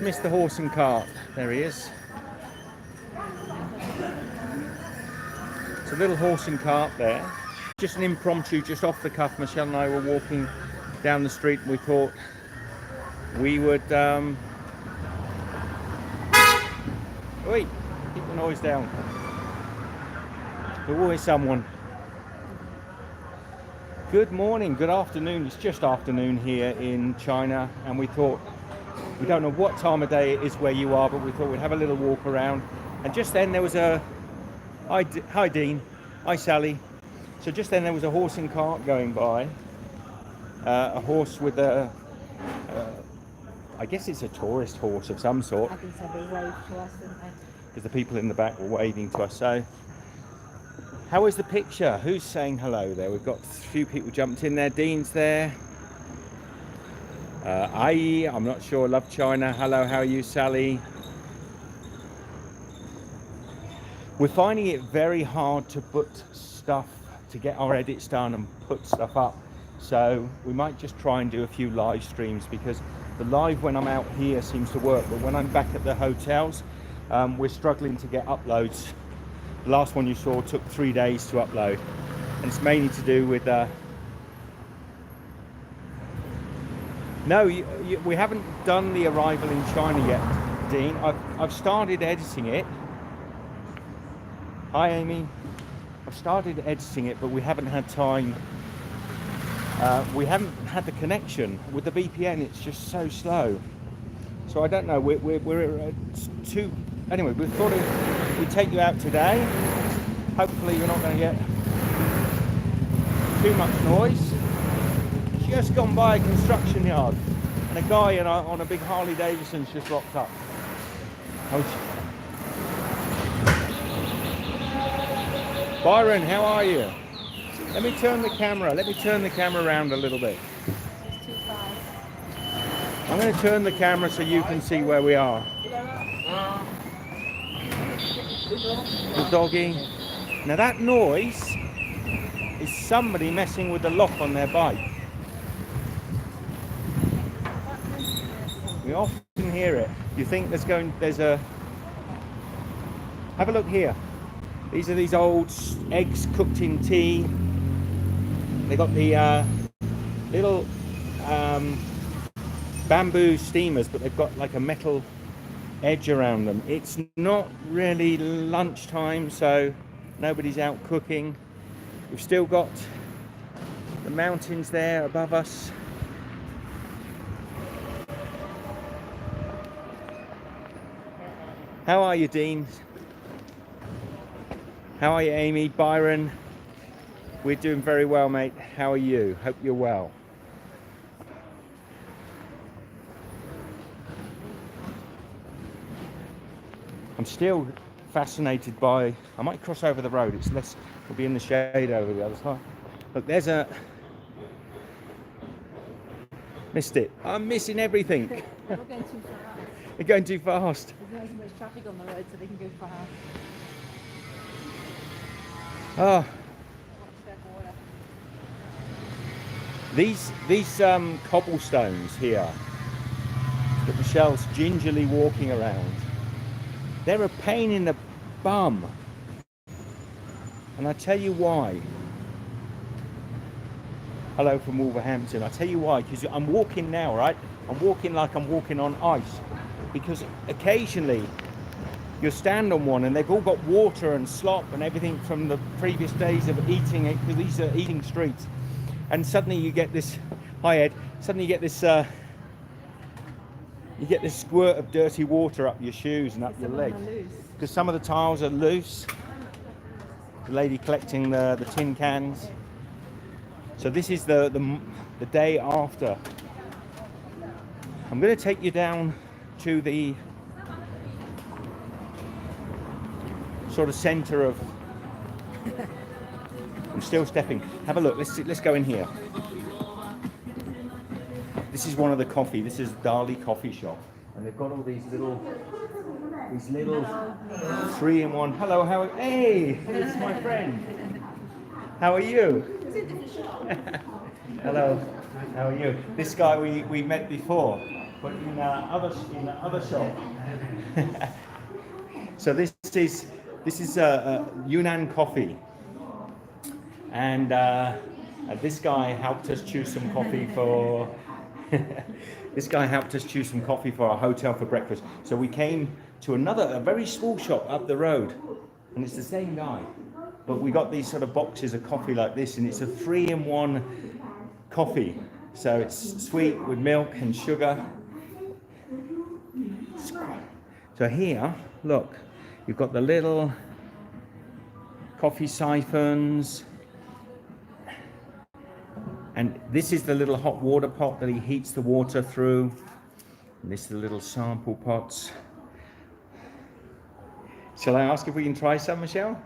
just missed the horse and cart. There he is. It's a little horse and cart there. Just an impromptu, just off the cuff. Michelle and I were walking down the street and we thought we would... Oi, keep the noise down. There's always someone. Good morning, good afternoon. It's just afternoon here in China, and we thought, we don't know what time of day it is where you are, but we thought we'd have a little walk around. And just then there was a... Hi Dean. Hi Sally. So just then there was a horse and cart going by. A horse with a... I guess it's a tourist horse of some sort. I think so, they waved to us, didn't they? Because the people in the back were waving to us. So, how is the picture? Who's saying hello there? We've got a few people jumped in there. Dean's there. Ai, I'm not sure. Love China. Hello, how are you, Sally? We're finding it very hard to put stuff, to get our edits done and put stuff up. So we might just try and do a few live streams, because the live when I'm out here seems to work, but when I'm back at the hotels, we're struggling to get uploads. The last one you saw took 3 days to upload, and it's mainly to do with no, we haven't done the arrival in China yet, Dean. I've started editing it. Hi Amy. I've started editing it, but we haven't had time. We haven't had the connection with the VPN. It's just so slow. So I don't know. We're too. Anyway, we thought we'd take you out today. Hopefully you're not going to get too much noise. Just gone by a construction yard, and a guy on a big Harley Davidson's just rocked up. Byron, how are you? Let me turn the camera. Let me turn the camera around a little bit. It's too fast. I'm going to turn the camera so you can see where we are. The doggy. Now that noise is somebody messing with the lock on their bike. We often hear it. You think there's a... Have a look here. These are these old eggs cooked in tea. They got the little bamboo steamers, but they've got like a metal edge around them. It's not really lunchtime, so nobody's out cooking. We've still got the mountains there above us. How are you, Dean? How are you, Amy? Byron? We're doing very well, mate. How are you? Hope you're well. I'm still fascinated by... I might cross over the road. It's less... We'll be in the shade over the other side. Look, there's a... Missed it. I'm missing everything. We're going too fast. You're going too fast. There's not so much traffic on the road, so they can go fast. Oh. Watch their border. These cobblestones here that Michelle's gingerly walking around, they're a pain in the bum. And I tell you why. Hello from Wolverhampton. I tell you why, because I'm walking now, right? I'm walking like I'm walking on ice. Because occasionally you'll stand on one and they've all got water and slop and everything from the previous days of eating it, because these are eating streets. And suddenly you get this, hi Ed, suddenly you get this squirt of dirty water up your shoes and up your legs. Because some of the tiles are loose. The lady collecting the tin cans. So this is the day after. I'm going to take you down to the sort of center of... I'm still stepping. Have a look. Let's go in here. This is one of the coffee. This is Dali coffee shop, and they've got all these little 3-in-1. Hello, how? Hey, it's my friend. How are you? Hello. How are you? This guy we met before. but in the other shop. So this is Yunnan coffee, and this guy helped us choose some coffee for. This guy helped us choose some coffee for our hotel for breakfast. So we came to a very small shop up the road, and it's the same guy. But we got these sort of boxes of coffee like this, and it's a 3-in-1 coffee. So it's sweet with milk and sugar. So here, look, you've got the little coffee siphons. And this is the little hot water pot that he heats the water through. And this is the little sample pots. Shall I ask if we can try some, Michelle?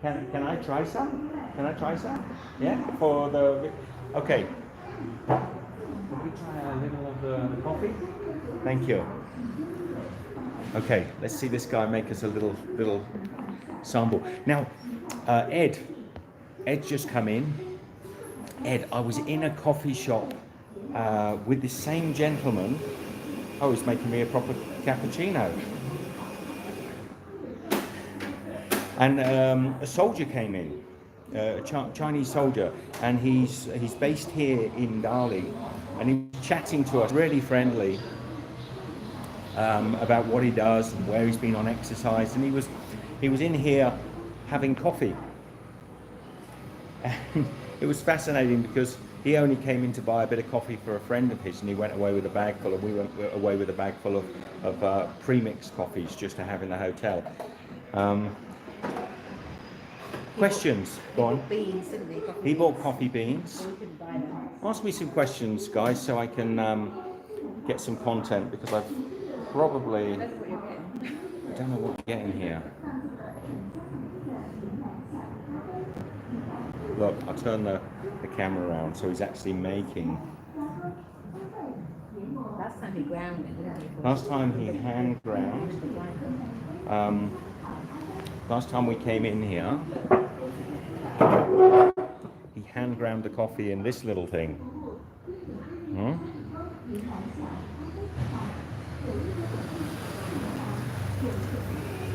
Can I try some? Can I try some? Yeah? Okay. Can we try a little of the coffee? Thank you. Okay, let's see this guy make us a little sample. Now, Ed's just come in. Ed, I was in a coffee shop with the same gentleman. Oh, he's making me a proper cappuccino. And a soldier came in, a Chinese soldier, and he's based here in Dali, and he was chatting to us, really friendly, about what he does and where he's been on exercise, and he was in here having coffee. And it was fascinating because he only came in to buy a bit of coffee for a friend of his, and he went away with a bag full, and we went away with a bag full of pre-mixed coffees just to have in the hotel. Questions? Go on. Beans, didn't he? He bought coffee beans. So we couldn't buy them. Ask me some questions, guys, so I can get some content, because I've probably... That's what you're getting. I don't know what we're getting here. Look, I'll turn the camera around so he's actually making. Last time he ground it, didn't he? Last time he hand ground. Last time we came in here, he hand ground the coffee in this little thing.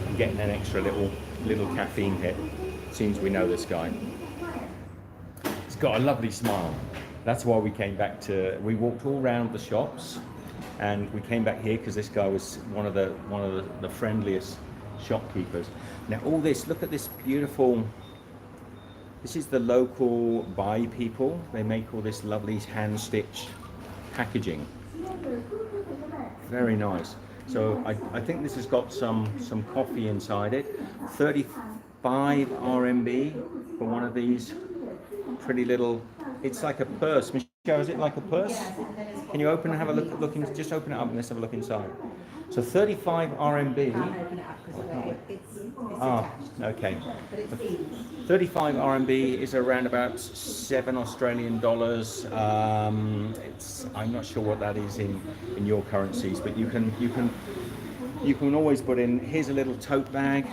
I'm getting an extra little caffeine hit. Seems we know this guy. He's got a lovely smile. That's why we came back we walked all around the shops, and we came back here because this guy was one of the friendliest shopkeepers. Now all this, look at this beautiful, this is the local Bai people. They make all this lovely hand-stitched packaging. Very nice. So I think this has got some coffee inside it. 35 RMB for one of these pretty little, it's like a purse. Michelle, is it like a purse? Can you open and have a look, just open it up and let's have a look inside. So 35 RMB. Can't open it up because it's Okay. but it's beans. 35 RMB is around about $7 Australian dollars. I'm not sure what that is in your currencies, but you can always put in. Here's a little tote bag.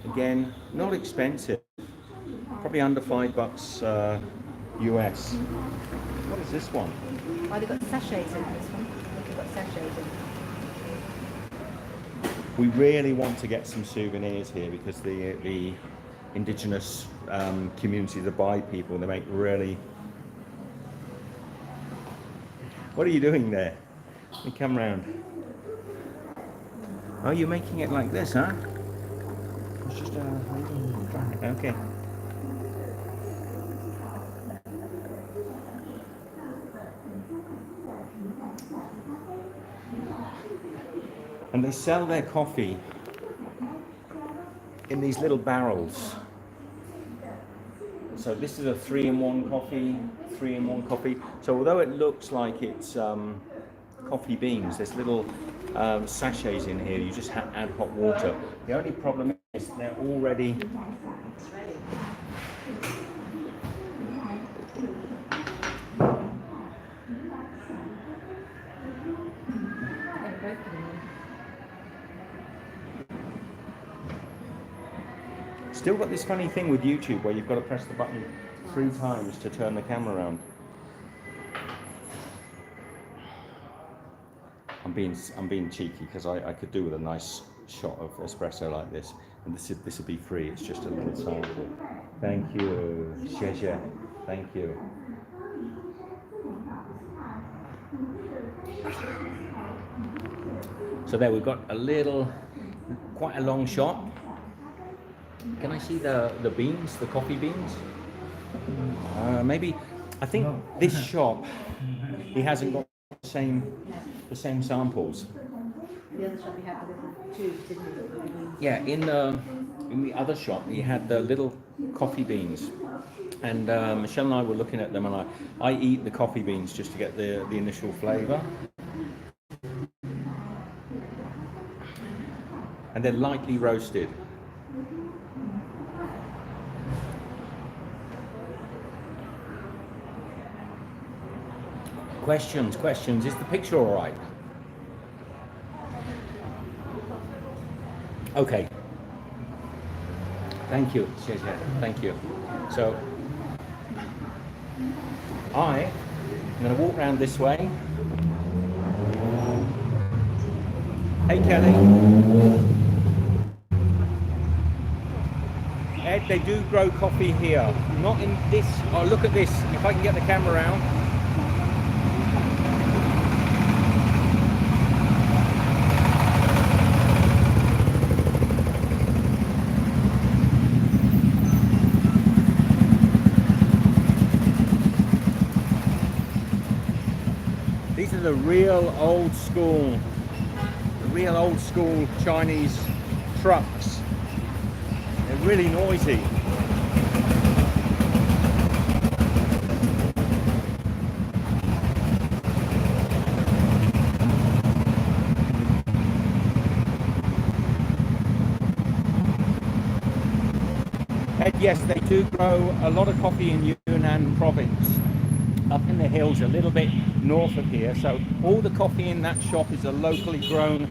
Again, not expensive. Probably under $5 US. What is this one? Oh, they've got sachets in this one. Look, they've got sachets in. We really want to get some souvenirs here because the indigenous community, the Bai people, they make really... What are you doing there? Let me come round. Oh, you're making it like this, huh? It's just okay. And they sell their coffee in these little barrels. So this is a 3-in-1 coffee. So although it looks like it's coffee beans, there's little sachets in here. You just add hot water. The only problem is they're already... Still got this funny thing with YouTube where you've got to press the button 3 times to turn the camera around. I'm being cheeky because I could do with a nice shot of espresso like this, and this would be free. It's just a little sample. Thank you, Xie. Thank you. So there we've got a little, quite a long shot. Can I see the beans, the coffee beans? Maybe, I think this shop, he hasn't got the same samples. The other shop you had the little tubes, didn't you? Yeah, in the other shop he had the little coffee beans, and Michelle and I were looking at them, and I eat the coffee beans just to get the initial flavour. And they're lightly roasted. Questions. Is the picture all right? Okay. Thank you. Thank you. So, I'm going to walk around this way. Hey, Kelly. Ed, they do grow coffee here. Not in this. Oh, look at this. If I can get the camera around. These are the real old school Chinese trucks. They're really noisy. And yes, they do grow a lot of coffee in Yunnan province, up in the hills a little bit north of here. So all the coffee in that shop is a locally grown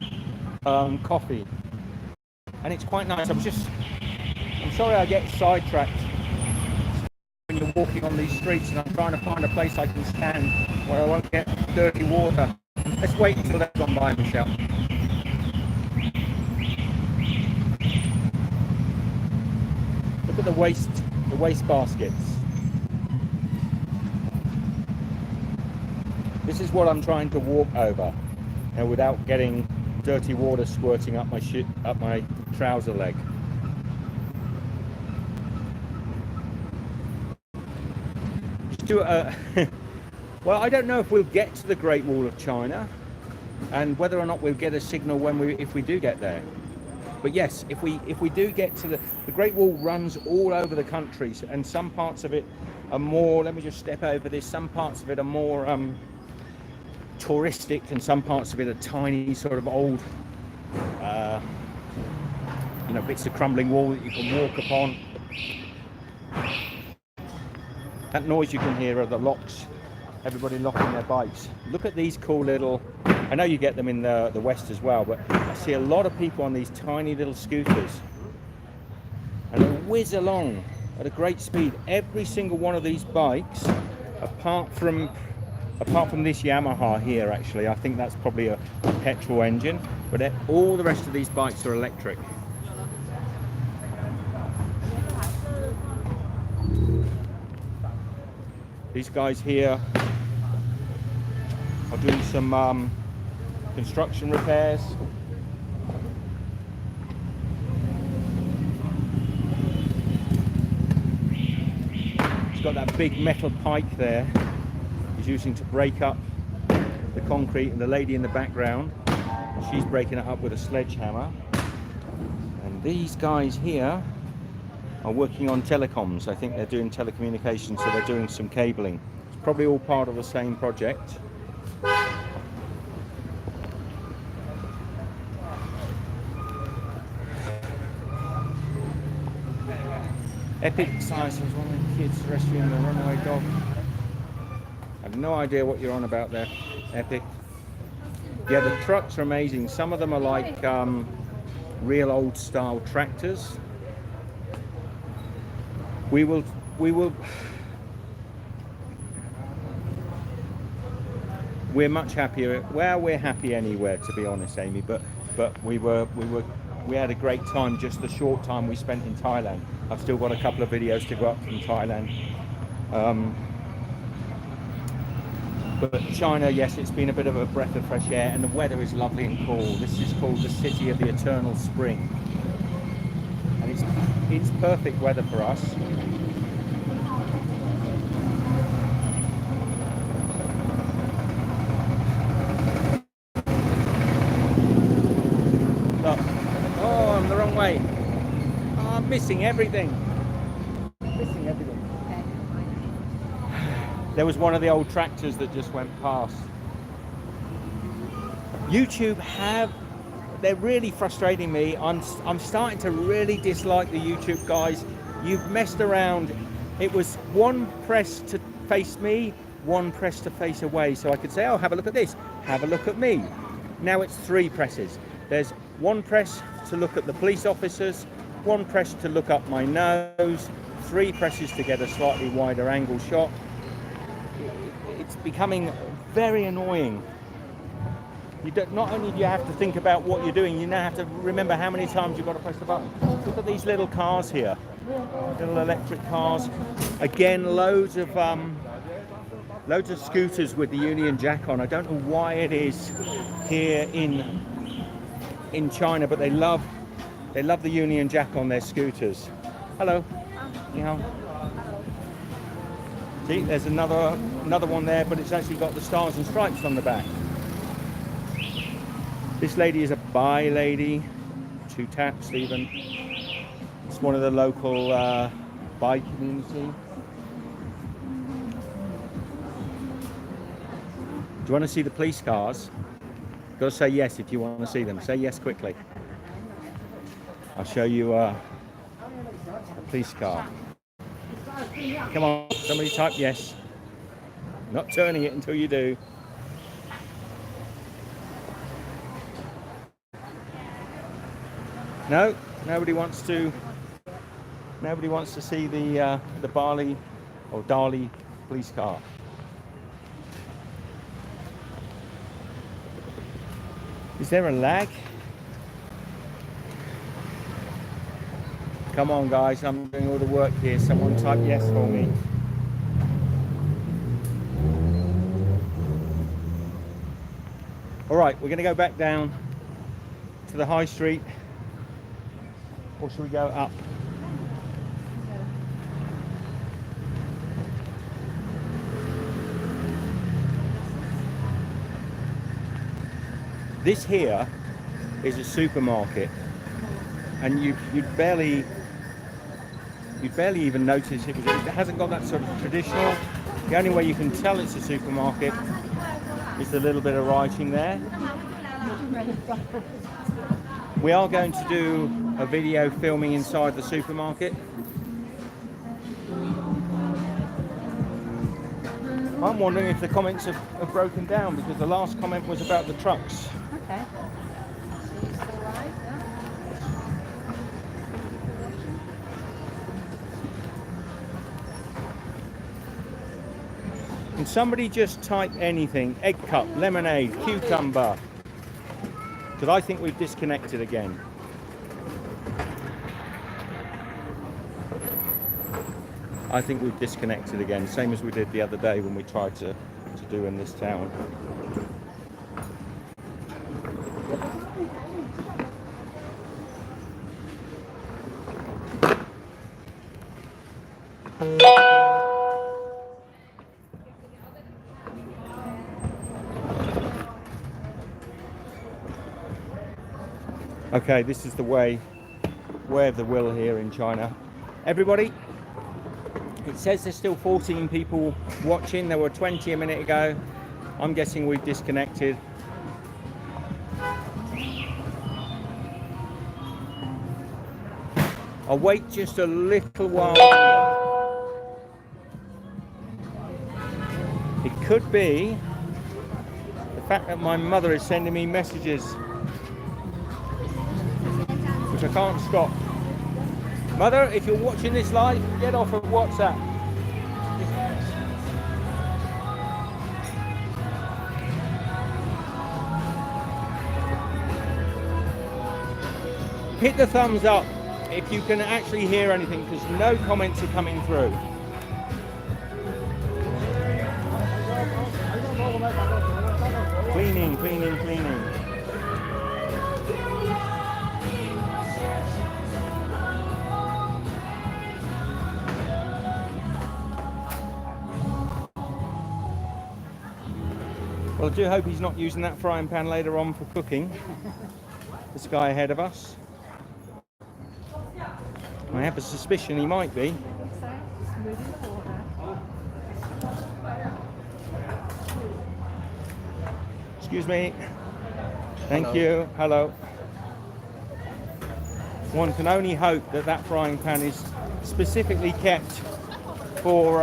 coffee, and it's quite nice. I'm sorry I get sidetracked when you're walking on these streets, and I'm trying to find a place I can stand where I won't get dirty water. Let's wait until they've gone by, Michelle. Look at the waste baskets. This is what I'm trying to walk over, and without getting dirty water squirting up my trouser leg. Well, I don't know if we'll get to the Great Wall of China, and whether or not we'll get a signal if we do get there. But yes, if we do get to the Great Wall runs all over the country, and some parts of it are more. Let me just step over this. Some parts of it are more touristic, and some parts of it are tiny, sort of old, bits of crumbling wall that you can walk upon. That noise you can hear are the locks, everybody locking their bikes. Look at these cool little, I know you get them in the West as well, but I see a lot of people on these tiny little scooters, and they whiz along at a great speed. Every single one of these bikes, apart from this Yamaha here, actually, I think that's probably a petrol engine, but all the rest of these bikes are electric. These guys here are doing some construction repairs. He's got that big metal pike there he's using to break up the concrete, and the lady in the background, she's breaking it up with a sledgehammer. And these guys here are working on telecoms. I think they're doing telecommunications, so they're doing some cabling. It's probably all part of the same project. Epic size was one of the kids rescuing the runaway dog. I have no idea what you're on about there, Epic. Yeah, the trucks are amazing. Some of them are like real old style tractors. We will we're much happier. Well, we're happy anywhere, to be honest, Amy. But we had a great time just the short time we spent in Thailand. I've still got a couple of videos to go up from Thailand. But China, yes, it's been a bit of a breath of fresh air, and the weather is lovely and cool. This is called the City of the Eternal Spring, and it's perfect weather for us. Look, oh, I'm the wrong way. Oh, I'm missing everything. Missing everything. There was one of the old tractors that just went past. YouTube they're really frustrating me. I'm starting to really dislike the YouTube guys. You've messed around. It was one press to face me, one press to face away. So I could say, oh, have a look at this, have a look at me. Now it's 3 presses. There's one press to look at the police officers, one press to look up my nose, 3 presses to get a slightly wider angle shot. It's becoming very annoying. Not only do you have to think about what you're doing, you now have to remember how many times you've got to press the button. Look at these little cars here, little electric cars. Again, loads of scooters with the Union Jack on. I don't know why it is here in China, but they love the Union Jack on their scooters. Hello. Yeah. See, there's another one there, but it's actually got the stars and stripes on the back. This lady is a Bai lady, 2 taps even. It's one of the local Bai community. Do you want to see the police cars? You've got to say yes if you want to see them. Say yes quickly. I'll show you a police car. Come on, somebody type yes. Not turning it until you do. No, nobody wants to see the Bali or Dali police car. Is there a lag? Come on guys, I'm doing all the work here. Someone type yes for me. All right, we're going to go back down to the high street. Or should we go up? This here is a supermarket, and you'd barely even notice it hasn't got that sort of traditional. The only way you can tell it's a supermarket is the little bit of writing there. We are going to do a video filming inside the supermarket. I'm wondering if the comments have broken down, because the last comment was about the trucks. Okay. Can somebody just type anything? Egg cup, lemonade, cucumber. Because I think we've disconnected again. I think we've disconnected again, same as we did the other day when we tried to do in this town. Okay, this is the way of the will here in China. Everybody, it says there's still 14 people watching. There were 20 a minute ago. I'm guessing we've disconnected. I'll wait just a little while. It could be the fact that my mother is sending me messages, which I can't stop. Mother, if you're watching this live, get off of WhatsApp. hit the thumbs up if you can actually hear anything, because no comments are coming through. Cleaning, cleaning, cleaning. Well, I do hope he's not using that frying pan later on for cooking. This guy ahead of us. I have a suspicion he might be. So, just moving the water. Excuse me. Thank you. Hello. One can only hope that that frying pan is specifically kept for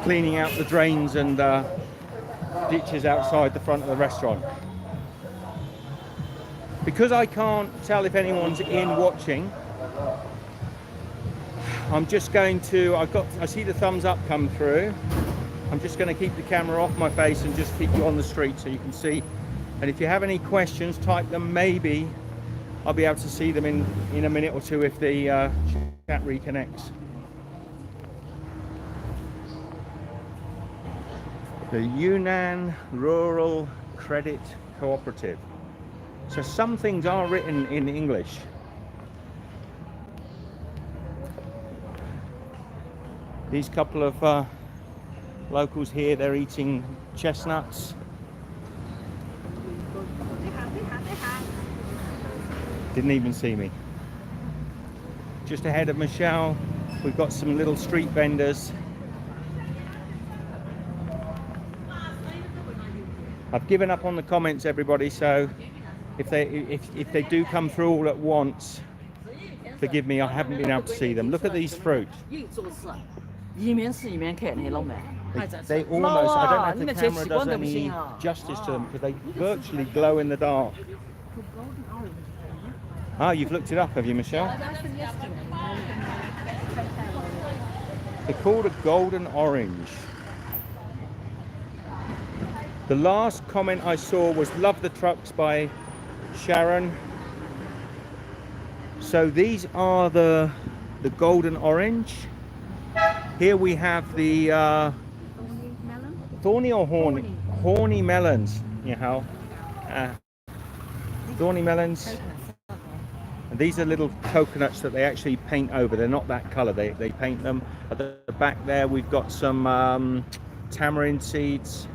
cleaning out the drains and ditches outside the front of the restaurant. Because I can't tell if anyone's in watching, I'm just going to, I see the thumbs up come through. I'm just going to keep the camera off my face and just keep you on the street so you can see. And if you have any questions, type them. Maybe I'll be able to see them in a minute or two if the chat reconnects. The Yunnan Rural Credit Cooperative. So some things are written in English. These couple of locals here, they're eating chestnuts. Didn't even see me. Just ahead of Michelle, we've got some little street vendors. I've given up on the comments, everybody, so if they do come through all at once, forgive me, I haven't been able to see them. Look at these fruit. They almost, I don't know if the camera does any justice to them because they virtually glow in the dark. Ah, you've looked it up, have you, Michelle? They're called a golden orange. The last comment I saw was "Love the trucks" by Sharon. So these are the golden orange. Here we have the thorny or horny? Horny melons. Thorny melons. And these are little coconuts that they actually paint over. They're not that colour. They paint them. At the back there we've got some tamarind seeds,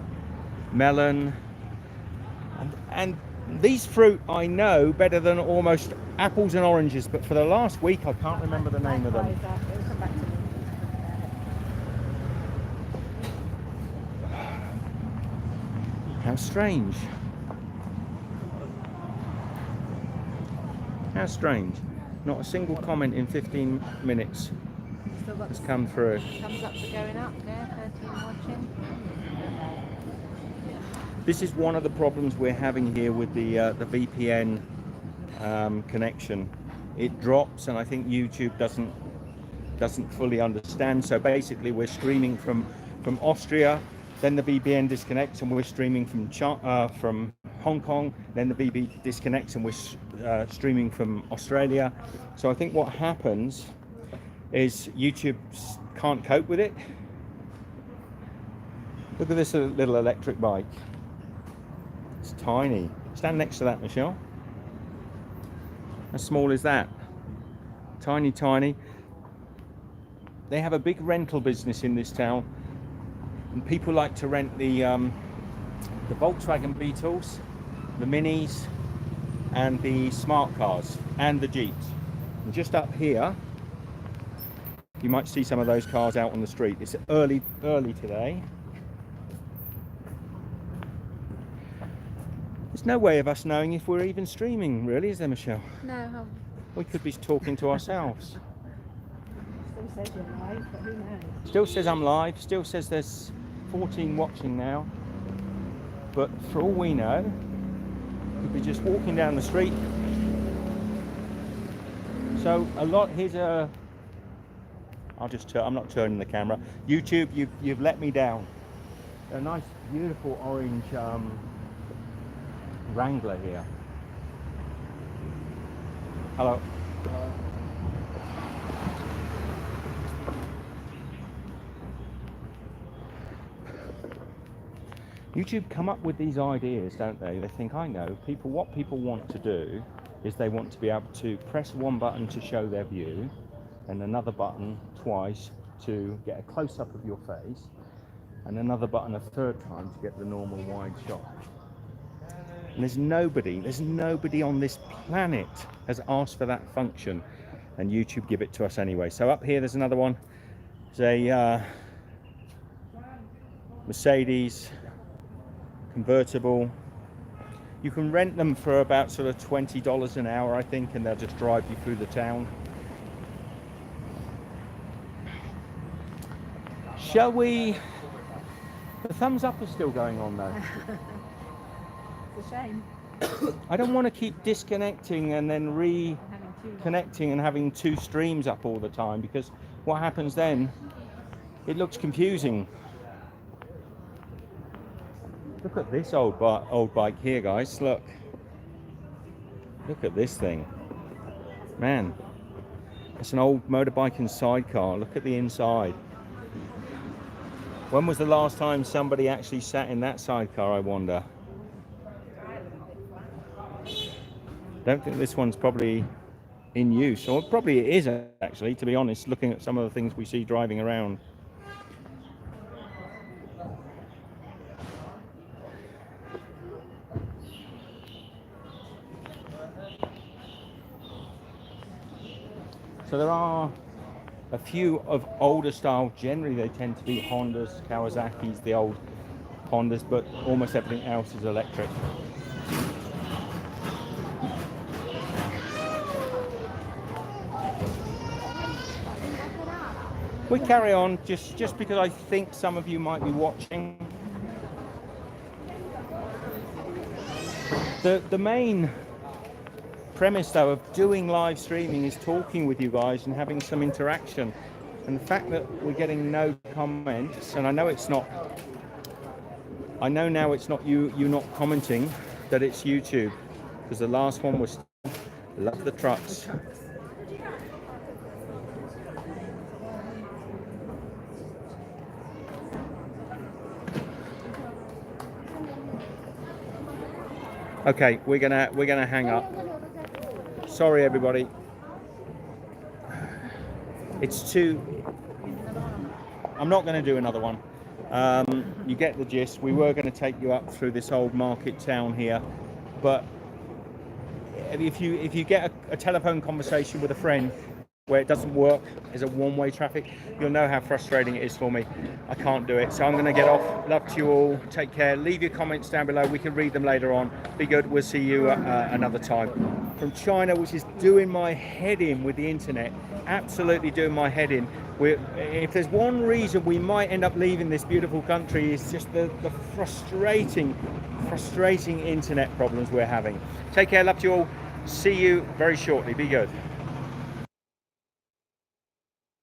melon, and these fruit I know better than almost apples and oranges, but for the last week I can't remember the name of them. How strange. How strange. Not a single comment in 15 minutes has come through. Thumbs ups are going up there, 13 watching. This is one of the problems we're having here with the VPN connection. It drops, and I think YouTube doesn't fully understand. So basically, we're streaming from Austria, then the VPN disconnects, and we're streaming from Hong Kong. Then the VPN disconnects, and we're streaming from Australia. So I think what happens is YouTube can't cope with it. Look at this little electric bike. It's tiny. Stand next to that, Michelle. How small is that? Tiny, tiny. They have a big rental business in this town, and people like to rent the Volkswagen Beetles, the Minis, and the smart cars, and the Jeeps. And just up here, you might see some of those cars out on the street. It's early today. There's no way of us knowing if we're even streaming, really, is there, Michelle? No. We could be talking to ourselves. Still says you're live, but who knows? Still says I'm live, still says there's 14 watching now. But for all we know, could be just walking down the street. So here's a, I'm not turning the camera. YouTube, you've let me down. A nice, beautiful orange Wrangler here. Hello. YouTube come up with these ideas, don't they? They think, I know, what people want to do is they want to be able to press one button to show their view and another button twice to get a close-up of your face and another button a third time to get the normal wide shot. And there's nobody on this planet has asked for that function, and YouTube give it to us anyway. So up here there's another one. There's a Mercedes convertible. You can rent them for about sort of $20 an hour, I think, and they'll just drive you through the town. Shall we? The thumbs up is still going on though. It's a shame. I don't want to keep disconnecting and then reconnecting and having two streams up all the time, because what happens then, it looks confusing. Look at this old bike here, guys. Look at this thing, man. It's an old motorbike and sidecar. Look at the inside. When was the last time somebody actually sat in that sidecar, I wonder? Don't think this one's probably in use, or probably it is actually, to be honest, looking at some of the things we see driving around. So there are a few of older style. Generally they tend to be Hondas, Kawasaki's, the old Hondas, but almost everything else is electric. We carry on just because I think some of you might be watching. The main premise though of doing live streaming is talking with you guys and having some interaction, and the fact that we're getting no comments, and I know now it's not you not commenting, that it's YouTube, because the last one was love the trucks. Okay, we're gonna hang up. Sorry everybody. It's too. I'm not going to do another one. You get the gist. We were going to take you up through this old market town here, but if you get a telephone conversation with a friend where it doesn't work, there's a one-way traffic, you'll know how frustrating it is for me. I can't do it, so I'm going to get off. Love to you all. Take care. Leave your comments down below. We can read them later on. Be good. We'll see you another time. From China, which is doing my head in with the internet, absolutely doing my head in. If there's one reason we might end up leaving this beautiful country, it's just the frustrating internet problems we're having. Take care. Love to you all. See you very shortly. Be good.